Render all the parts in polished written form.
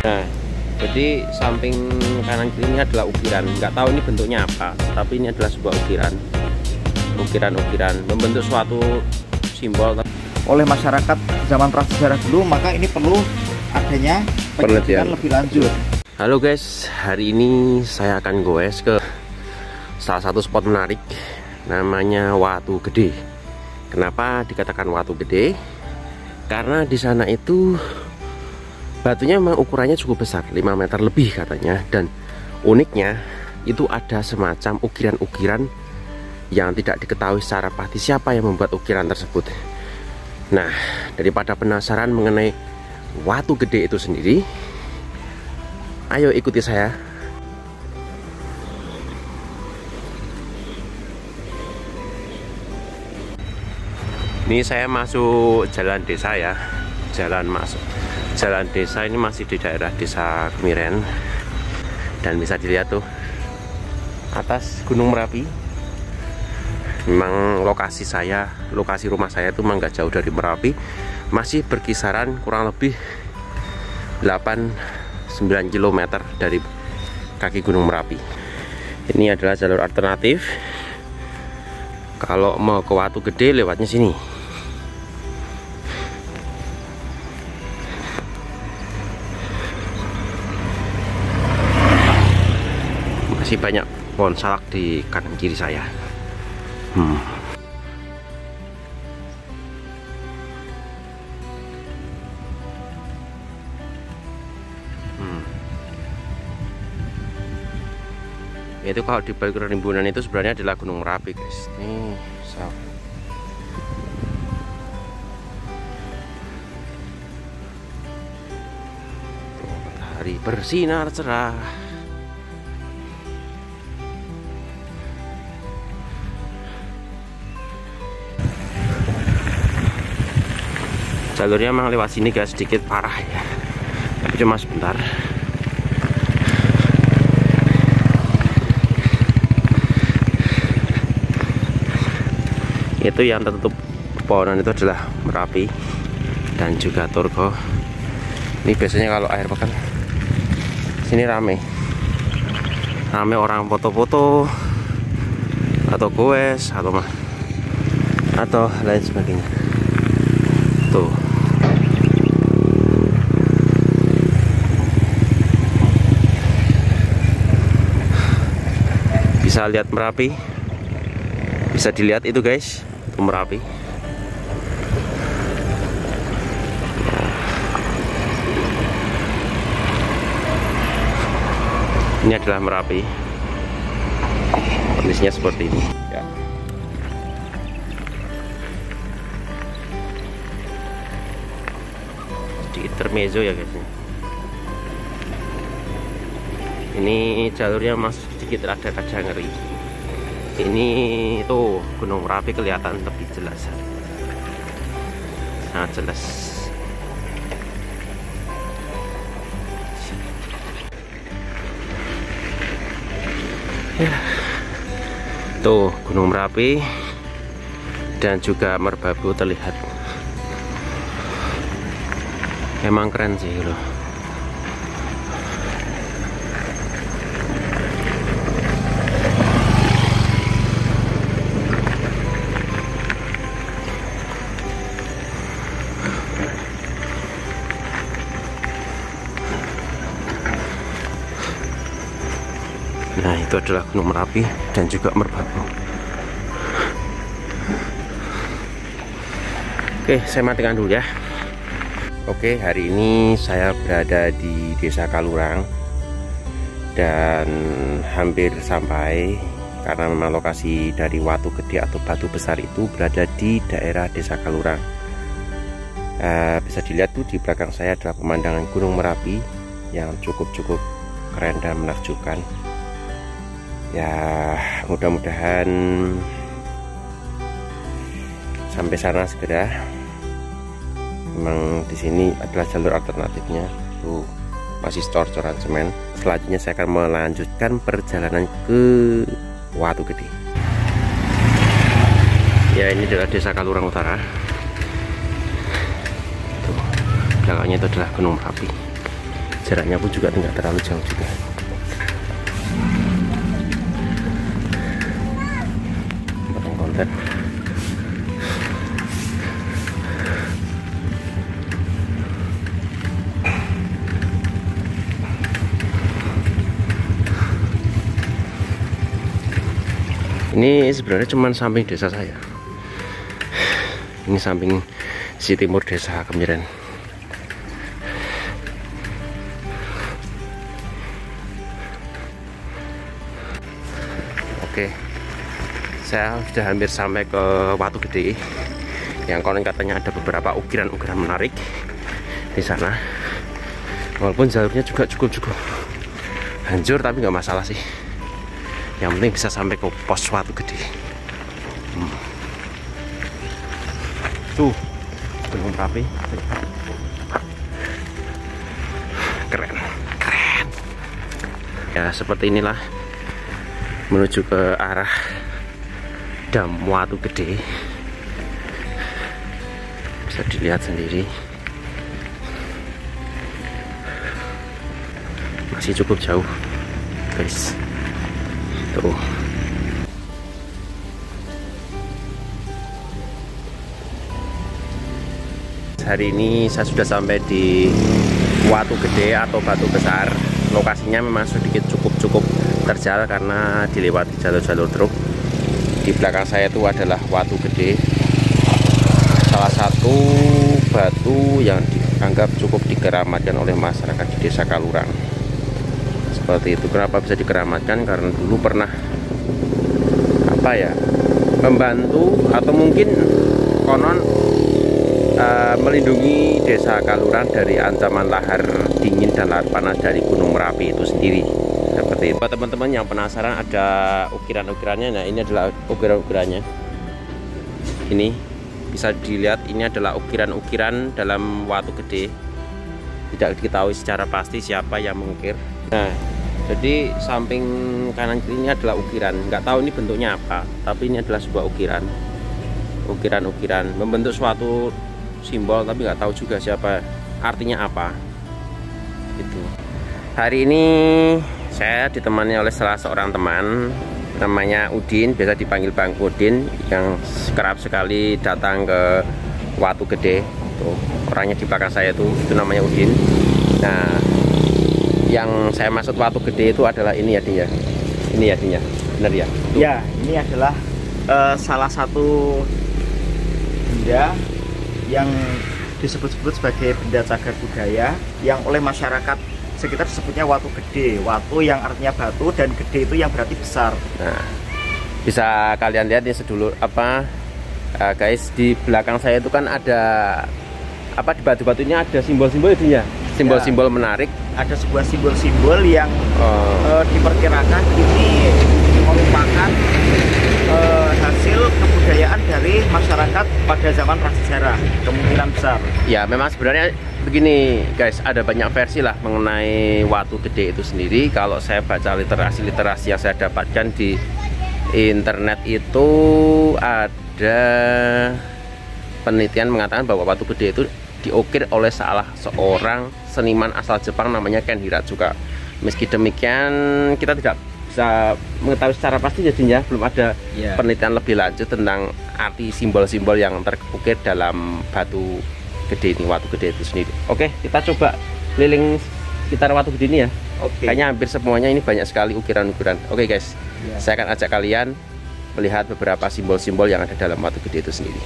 Nah, jadi samping kanan kiri ini adalah ukiran. Nggak tahu ini bentuknya apa, tapi ini adalah sebuah ukiran membentuk suatu simbol oleh masyarakat zaman prasejarah dulu, maka ini perlu adanya penelitian lebih lanjut. Halo guys, hari ini saya akan goes ke salah satu spot menarik, namanya Watu Gede. Kenapa dikatakan Watu Gede? Karena di sana itu batunya memang ukurannya cukup besar, 5 meter lebih katanya. Dan uniknya itu ada semacam ukiran-ukiran yang tidak diketahui secara pasti siapa yang membuat ukiran tersebut. Nah, daripada penasaran mengenai Watu Gede itu sendiri, ayo ikuti saya. Ini saya masuk jalan desa ya, jalan desa ini masih di daerah Desa Kemiren. Dan bisa dilihat tuh atas Gunung Merapi. Memang lokasi rumah saya itu memang gak jauh dari Merapi, masih berkisaran kurang lebih 8-9 km dari kaki Gunung Merapi. Ini adalah jalur alternatif. Kalau mau ke Watu Gede lewatnya sini. Masih banyak pohon salak di kanan kiri saya. Itu kalau di balik rimbunan itu sebenarnya adalah Gunung Merapi, guys. Nih, matahari bersinar cerah. Jalurnya memang lewat sini guys, sedikit parah ya, tapi cuma sebentar. Itu yang tertutup pepohonan itu adalah Merapi dan juga Turgo. Ini biasanya kalau akhir pekan sini rame orang foto-foto atau goes atau lain sebagainya. Tuh. Bisa lihat Merapi, bisa dilihat itu guys, itu Merapi. Ini adalah Merapi, kondisinya seperti ini ya. Sedikit intermezzo ya guys. Ini jalurnya masih sedikit rada-rada ngeri. Ini tuh Gunung Merapi kelihatan lebih jelas, sangat jelas. Ya. Tuh Gunung Merapi dan juga Merbabu terlihat. Emang keren sih loh. Nah, itu adalah Gunung Merapi dan juga Merbabu. Oke, saya matikan dulu ya. Oke, hari ini saya berada di Desa Kalurang dan hampir sampai, karena memang lokasi dari Watu Gede atau batu besar itu berada di daerah Desa Kalurang. Bisa dilihat tuh di belakang saya adalah pemandangan Gunung Merapi yang cukup keren dan menakjubkan. Ya, mudah-mudahan sampai sana segera. Memang di sini adalah jalur alternatifnya. Tuh, masih cor-coran semen. Selanjutnya saya akan melanjutkan perjalanan ke Watu Gede. Ya, ini adalah Desa Kalurang Utara. Tuh, belakangnya itu adalah Gunung Merapi. jaraknya pun juga tidak terlalu jauh juga. Potong konten. Ini sebenarnya cuman samping desa saya. Ini samping sisi timur desa Kemiren. Oke, saya sudah hampir sampai ke Watu Gede. Yang konon katanya ada beberapa ukiran-ukiran menarik di sana. Walaupun jalurnya juga cukup hancur, tapi nggak masalah sih. Yang penting bisa sampai ke pos Watu Gede. Tuh, Gunung Merapi. Keren. Ya, seperti inilah menuju ke arah Dam Watu Gede. Bisa dilihat sendiri. Masih cukup jauh, guys. Tuh. Hari ini saya sudah sampai di Watu Gede atau Batu Besar. Lokasinya memang sedikit cukup terjal karena dilewati jalur-jalur truk. Di belakang saya itu adalah Watu Gede, salah satu batu yang dianggap cukup dikeramatkan oleh masyarakat di Desa Kalurang. Seperti itu. Kenapa bisa dikeramatkan? Karena dulu pernah membantu atau mungkin konon melindungi Desa Kalurang dari ancaman lahar dingin dan lahar panas dari Gunung Merapi itu sendiri. Seperti itu. Buat teman-teman yang penasaran, ada ukiran-ukirannya. Nah, ini adalah ukiran-ukirannya. Ini bisa dilihat, ini adalah ukiran-ukiran dalam Watu Gede. Tidak diketahui secara pasti siapa yang mengukir. Nah, jadi samping kanan kiri ini adalah ukiran. Nggak tahu ini bentuknya apa, tapi ini adalah sebuah ukiran. Ukiran-ukiran membentuk suatu simbol, tapi nggak tahu juga siapa, artinya apa. Itu. Hari ini saya ditemani oleh salah seorang teman, namanya Udin, biasa dipanggil Bang Udin, yang kerap sekali datang ke Watu Gede. Tuh, orangnya di belakang saya itu namanya Udin. Nah, yang saya maksud Watu Gede itu adalah ini ya, Din ya. Ini ya, Din ya. Benar ya? Tuh. Ya, ini adalah salah satu benda yang disebut-sebut sebagai benda cagar budaya yang oleh masyarakat sekitar disebutnya Watu Gede. Watu yang artinya batu dan gede itu yang berarti besar. Nah, bisa kalian lihat nih sedulur guys, di belakang saya itu kan ada di batu-batunya ada simbol-simbol ya, simbol-simbol menarik. Ada sebuah simbol-simbol yang diperkirakan ini merupakan hasil kebudayaan dari masyarakat pada zaman prasejarah, kemungkinan besar. Ya, memang sebenarnya begini guys, ada banyak versi lah mengenai Watu Gede itu sendiri. Kalau saya baca literasi yang saya dapatkan di internet itu, ada penelitian mengatakan bahwa Watu Gede itu diukir oleh salah seorang seniman asal Jepang namanya Ken Hiratsuka. Meski demikian, kita tidak bisa mengetahui secara pasti jadinya, belum ada penelitian lebih lanjut tentang arti simbol-simbol yang terukir dalam batu gede ini, Watu Gede itu sendiri. Oke, kita coba keliling sekitar Watu Gede ini ya. Oke. Kayaknya hampir semuanya ini banyak sekali ukiran-ukiran. Oke guys, saya akan ajak kalian melihat beberapa simbol-simbol yang ada dalam Watu Gede itu sendiri.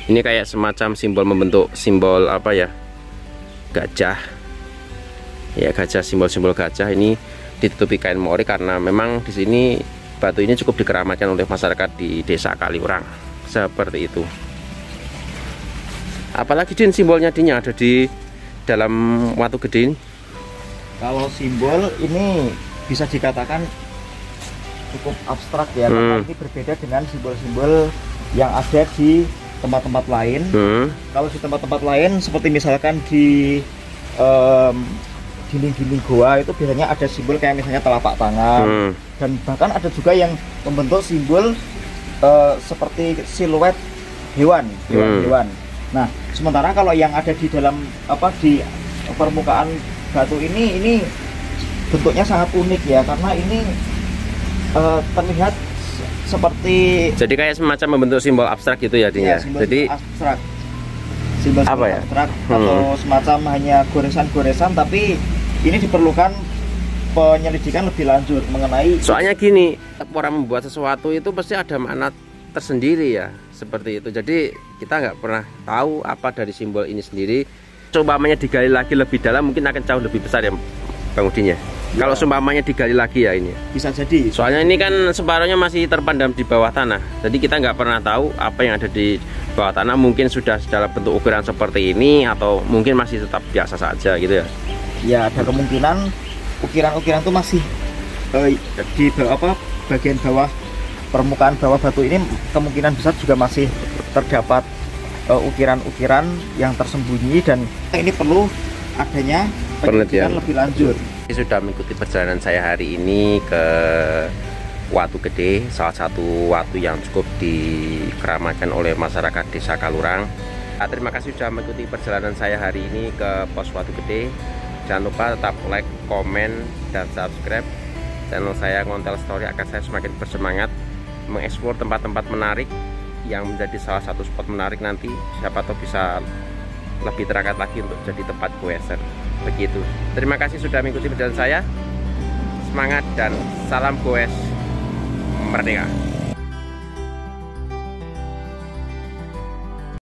Ini kayak semacam simbol membentuk simbol gajah ya, gajah, simbol-simbol gajah. Ini ditutupi kain mori karena memang di sini batu ini cukup dikeramatkan oleh masyarakat di Desa Kaliurang. Seperti itu. Apalagi Din simbolnya Din yang ada di dalam Watu Gede ini? Kalau simbol ini bisa dikatakan cukup abstrak ya, karena ini berbeda dengan simbol-simbol yang ada di tempat-tempat lain. Kalau di tempat-tempat lain seperti misalkan di dinding-dinding goa itu biasanya ada simbol kayak misalnya telapak tangan, dan bahkan ada juga yang membentuk simbol seperti siluet hewan. Nah, sementara kalau yang ada di dalam di permukaan batu ini bentuknya sangat unik ya, karena ini terlihat seperti, jadi kayak semacam membentuk simbol abstrak gitu ya, ya, jadi abstrak, simbol apa ya, abstrak atau semacam hanya goresan-goresan, tapi ini diperlukan penyelidikan lebih lanjut mengenai. Soalnya gini, orang membuat sesuatu itu pasti ada makna tersendiri ya, seperti itu. Jadi kita nggak pernah tahu apa dari simbol ini sendiri. Seumpamanya digali lagi lebih dalam mungkin akan jauh lebih besar ya Bang Udin ya. Kalau seumpamanya digali lagi ya ini bisa jadi. Soalnya ini kan separuhnya masih terpendam di bawah tanah. Jadi kita nggak pernah tahu apa yang ada di bawah tanah. Mungkin sudah dalam bentuk ukuran seperti ini atau mungkin masih tetap biasa saja gitu ya. Ya, ada kemungkinan ukiran-ukiran itu masih di bawah bagian bawah permukaan bawah batu ini, kemungkinan besar juga masih terdapat ukiran-ukiran yang tersembunyi, dan ini perlu adanya penyelidikan lebih lanjut. Sudah mengikuti perjalanan saya hari ini ke Watu Gede, salah satu watu yang cukup dikeramaikan oleh masyarakat Desa Kalurang. Terima kasih sudah mengikuti perjalanan saya hari ini ke pos Watu Gede. Jangan lupa tetap like, komen, dan subscribe channel saya Ngontel Story agar saya semakin bersemangat mengeksplor tempat-tempat menarik yang menjadi salah satu spot menarik nanti. Siapa tahu bisa lebih terangkat lagi untuk jadi tempat goeser. Begitu. Terima kasih sudah mengikuti perjalanan saya. Semangat dan salam goes merdeka.